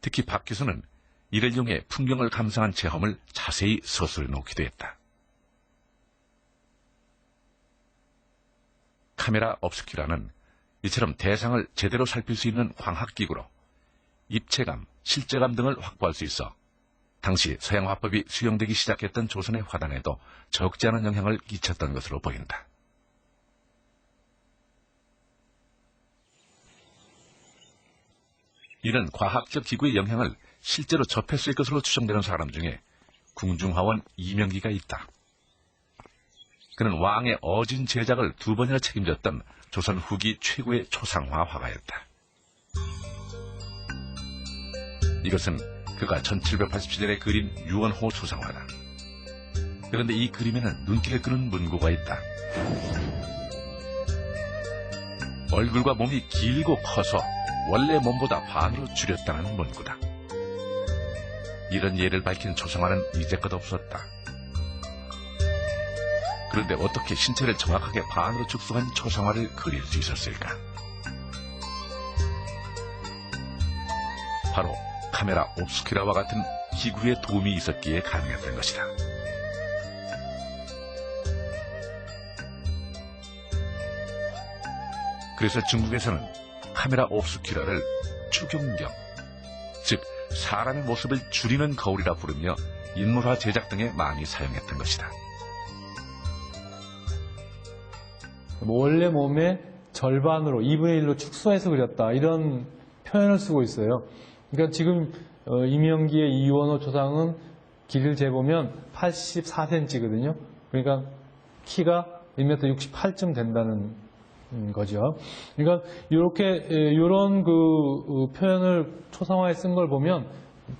특히 박 교수는 이를 이용해 풍경을 감상한 체험을 자세히 서술해 놓기도 했다. 카메라 obscura는 이처럼 대상을 제대로 살필 수 있는 광학기구로 입체감, 실제감 등을 확보할 수 있어 당시 서양 화법이 수용되기 시작했던 조선의 화단에도 적지 않은 영향을 끼쳤던 것으로 보인다. 이런 과학적 기구의 영향을 실제로 접했을 것으로 추정되는 사람 중에 궁중화원 이명기가 있다. 그는 왕의 어진 제작을 2번이나 책임졌던 조선 후기 최고의 초상화 화가였다. 이것은 그가 1787년에 그린 유원호 초상화다. 그런데 이 그림에는 눈길을 끄는 문구가 있다. 얼굴과 몸이 길고 커서 원래 몸보다 반으로 줄였다는 문구다. 이런 예를 밝힌 초상화는 이제껏 없었다. 그런데 어떻게 신체를 정확하게 반으로 축소한 초상화를 그릴 수 있었을까? 바로 카메라 옵스큐라와 같은 기구의 도움이 있었기에 가능했던 것이다. 그래서 중국에서는 카메라 옵스큐라를 추경경, 즉 사람의 모습을 줄이는 거울이라 부르며 인물화 제작 등에 많이 사용했던 것이다. 원래 몸의 절반으로 2분의 1로 축소해서 그렸다, 이런 표현을 쓰고 있어요. 그러니까 지금 이명기의 이원호 초상은 길이를 재보면 84cm거든요. 그러니까 키가 1m 68쯤 된다는 거죠. 그러니까 이런 그 표현을 초상화에 쓴 걸 보면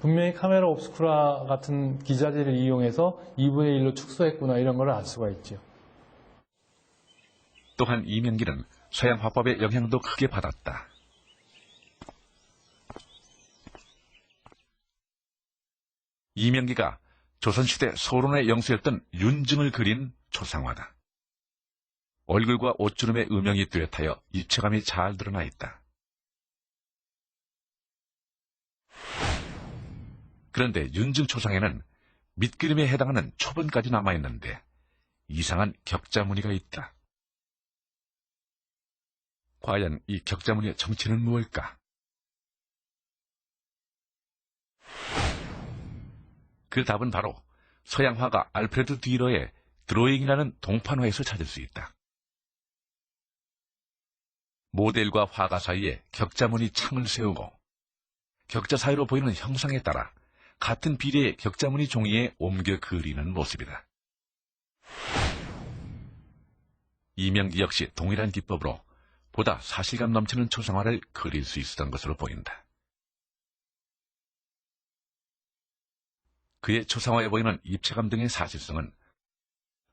분명히 카메라 옵스쿠라 같은 기자재를 이용해서 2분의 1로 축소했구나, 이런 걸 알 수가 있죠. 또한 이명기는 서양 화법의 영향도 크게 받았다. 이명기가 조선시대 소론의 영수였던 윤증을 그린 초상화다. 얼굴과 옷주름의 음영이 뚜렷하여 입체감이 잘 드러나 있다. 그런데 윤증 초상에는 밑그림에 해당하는 초본까지 남아있는데 이상한 격자무늬가 있다. 과연 이 격자무늬의 정체는 무엇일까? 그 답은 바로 서양 화가 알프레드 듀러의 드로잉이라는 동판화에서 찾을 수 있다. 모델과 화가 사이에 격자무늬 창을 세우고 격자 사이로 보이는 형상에 따라 같은 비례의 격자무늬 종이에 옮겨 그리는 모습이다. 이명기 역시 동일한 기법으로 보다 사실감 넘치는 초상화를 그릴 수 있었던 것으로 보인다. 그의 초상화에 보이는 입체감 등의 사실성은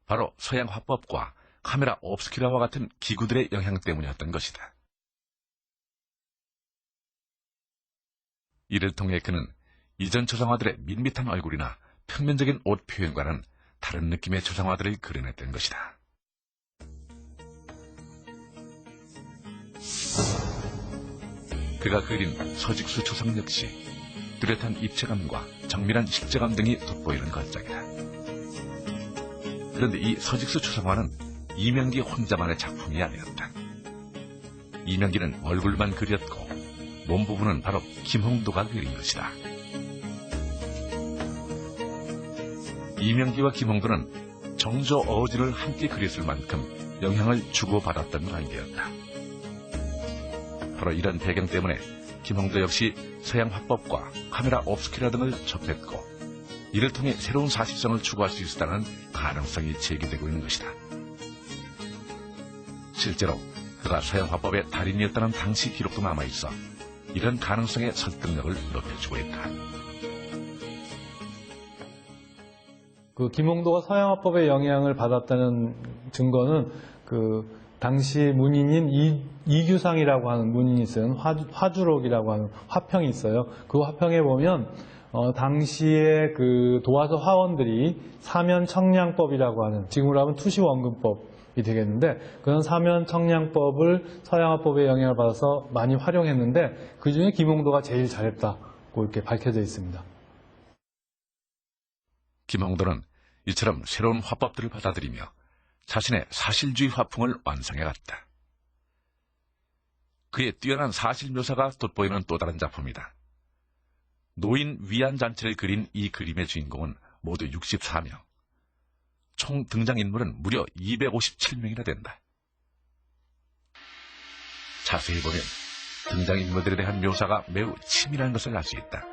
바로 서양 화법과 카메라 옵스큐라와 같은 기구들의 영향 때문이었던 것이다. 이를 통해 그는 이전 초상화들의 밋밋한 얼굴이나 평면적인 옷 표현과는 다른 느낌의 초상화들을 그려냈던 것이다. 그가 그린 서직수 초상 역시 뚜렷한 입체감과 정밀한 실제감 등이 돋보이는 걸작이다. 그런데 이 서직수 초상화는 이명기 혼자만의 작품이 아니었다. 이명기는 얼굴만 그렸고 몸 부분은 바로 김홍도가 그린 것이다. 이명기와 김홍도는 정조 어진을 함께 그렸을 만큼 영향을 주고받았던 관계였다. 바로 이런 배경 때문에 김홍도 역시 서양 화법과 카메라 옵스큐라 등을 접했고 이를 통해 새로운 사실성을 추구할 수 있었다는 가능성이 제기되고 있는 것이다. 실제로 그가 서양 화법의 달인이었다는 당시 기록도 남아있어 이런 가능성의 설득력을 높여주고 있다. 그 김홍도가 서양 화법의 영향을 받았다는 증거는 그 당시 문인인 이규상이라고 하는 문인이 쓴 화주록이라고 하는 화평이 있어요. 그 화평에 보면 당시에 그 도화서 화원들이 사면청량법이라고 하는, 지금으로 하면 투시원근법이 되겠는데, 그런 사면청량법을 서양 화법의 영향을 받아서 많이 활용했는데 그 중에 김홍도가 제일 잘했다, 이렇게 밝혀져 있습니다. 김홍도는 이처럼 새로운 화법들을 받아들이며 자신의 사실주의 화풍을 완성해갔다. 그의 뛰어난 사실 묘사가 돋보이는 또 다른 작품이다. 노인 위안잔치를 그린 이 그림의 주인공은 모두 64명. 총 등장인물은 무려 257명이나 된다. 자세히 보면 등장인물들에 대한 묘사가 매우 치밀한 것을 알 수 있다.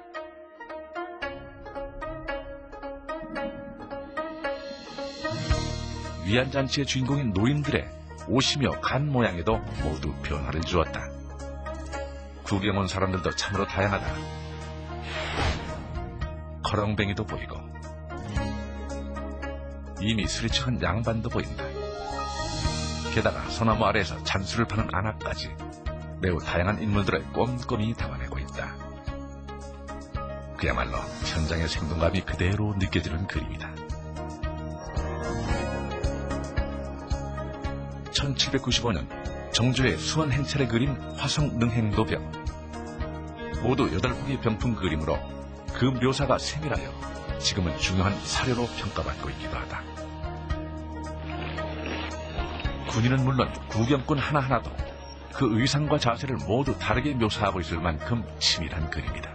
위안잔치의 주인공인 노인들의 옷이며 간 모양에도 모두 변화를 주었다. 구경 온 사람들도 참으로 다양하다. 거렁뱅이도 보이고 이미 스리치한 양반도 보인다. 게다가 소나무 아래에서 잔수를 파는 아나까지 매우 다양한 인물들을 꼼꼼히 담아내고 있다. 그야말로 현장의 생동감이 그대로 느껴지는 그림이다. 1795년 정조의 수원 행차를 그린 화성 능행도병. 모두 8폭의 병풍 그림으로 그 묘사가 세밀하여 지금은 중요한 사료로 평가받고 있기도 하다. 군인은 물론 구경꾼 하나하나도 그 의상과 자세를 모두 다르게 묘사하고 있을 만큼 치밀한 그림이다.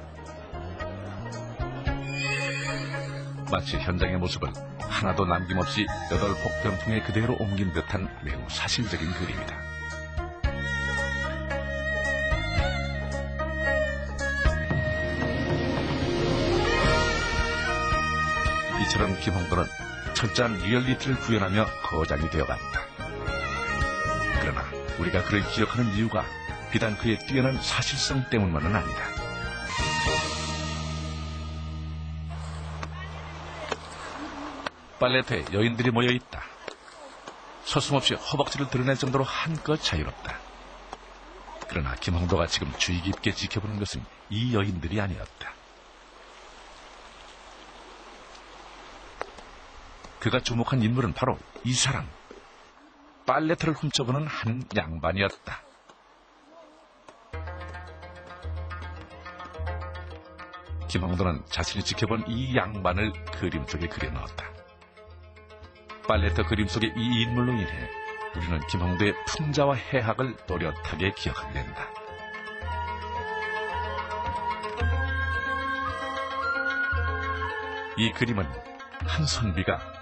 마치 현장의 모습을 하나도 남김없이 8폭 병풍에 그대로 옮긴 듯한 매우 사실적인 그림이다. 이처럼 김홍도는 철저한 리얼리티를 구현하며 거장이 되어간다. 그러나 우리가 그를 기억하는 이유가 비단 그의 뛰어난 사실성 때문만은 아니다. 빨래터에 여인들이 모여있다. 서슴없이 허벅지를 드러낼 정도로 한껏 자유롭다. 그러나 김홍도가 지금 주의 깊게 지켜보는 것은 이 여인들이 아니었다. 그가 주목한 인물은 바로 이 사람. 빨래터를 훔쳐보는 한 양반이었다. 김홍도는 자신이 지켜본 이 양반을 그림 속에 그려넣었다. 빨래터 그림 속의 이 인물로 인해 우리는 김홍도의 풍자와 해학을 또렷하게 기억하게 된다. 이 그림은 한 선비가